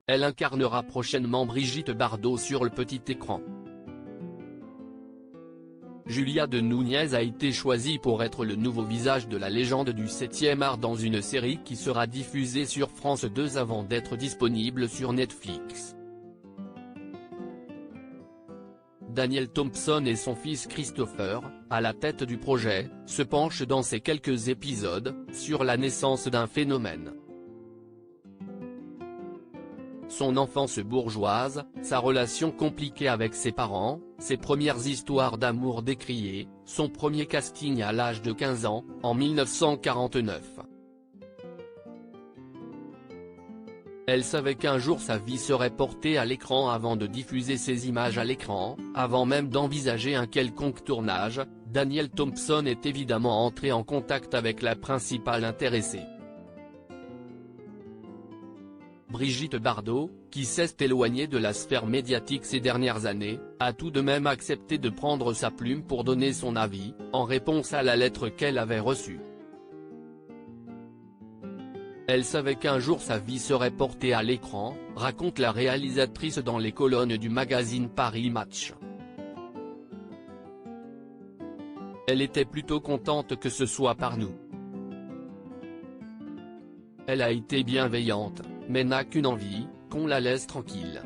elle incarnera prochainement Brigitte Bardot sur le petit écran. Julia de Núñez a été choisie pour être le nouveau visage de la légende du 7e art dans une série qui sera diffusée sur France 2 avant d'être disponible sur Netflix. Daniel Thompson et son fils Christopher, à la tête du projet, se penchent dans ces quelques épisodes, sur la naissance d'un phénomène. Son enfance bourgeoise, sa relation compliquée avec ses parents, ses premières histoires d'amour décriées, son premier casting à l'âge de 15 ans, en 1949. Elle savait qu'un jour sa vie serait portée à l'écran avant de diffuser ces images à l'écran, avant même d'envisager un quelconque tournage. Daniel Thompson est évidemment entré en contact avec la principale intéressée. Brigitte Bardot, qui s'est éloignée de la sphère médiatique ces dernières années, a tout de même accepté de prendre sa plume pour donner son avis, en réponse à la lettre qu'elle avait reçue. Elle savait qu'un jour sa vie serait portée à l'écran, raconte la réalisatrice dans les colonnes du magazine Paris Match. Elle était plutôt contente que ce soit par nous. Elle a été bienveillante, mais n'a qu'une envie, qu'on la laisse tranquille.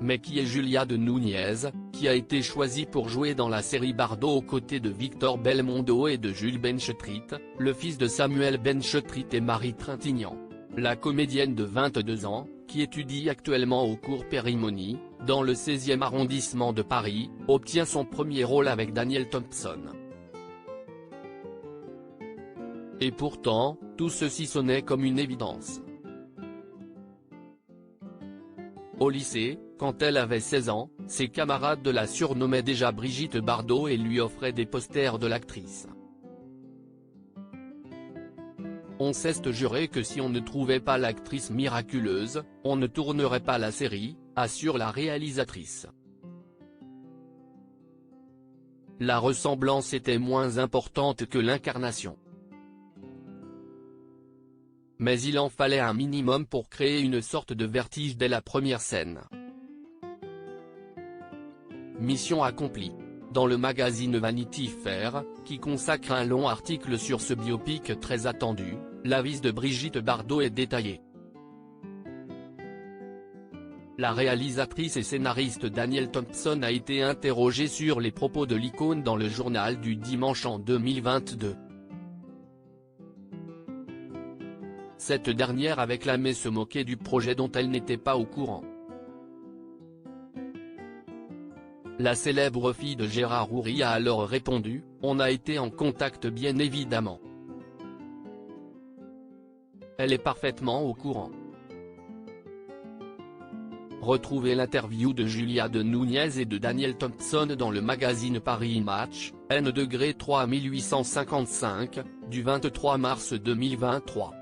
Mais qui est Julia de Núñez, qui a été choisie pour jouer dans la série Bardot aux côtés de Victor Belmondo et de Jules Benchetrit, le fils de Samuel Benchetrit et Marie Trintignant. La comédienne de 22 ans, qui étudie actuellement au cours Périmonie, dans le 16e arrondissement de Paris, obtient son premier rôle avec Daniel Thompson. Et pourtant, tout ceci sonnait comme une évidence. Au lycée, quand elle avait 16 ans, ses camarades la surnommaient déjà Brigitte Bardot et lui offraient des posters de l'actrice. On s'est juré que si on ne trouvait pas l'actrice miraculeuse, on ne tournerait pas la série, assure la réalisatrice. La ressemblance était moins importante que l'incarnation. Mais il en fallait un minimum pour créer une sorte de vertige dès la première scène. Mission accomplie. Dans le magazine Vanity Fair, qui consacre un long article sur ce biopic très attendu, l'avis de Brigitte Bardot est détaillé. La réalisatrice et scénariste Daniel Thompson a été interrogée sur les propos de l'icône dans le journal du dimanche en 2022. Cette dernière avait clamé se moquer du projet dont elle n'était pas au courant. La célèbre fille de Gérard Houry a alors répondu, « On a été en contact bien évidemment. Elle est parfaitement au courant. » Retrouvez l'interview de Julia de Núñez et de Daniel Thompson dans le magazine Paris Match, N°3 1855, du 23 mars 2023.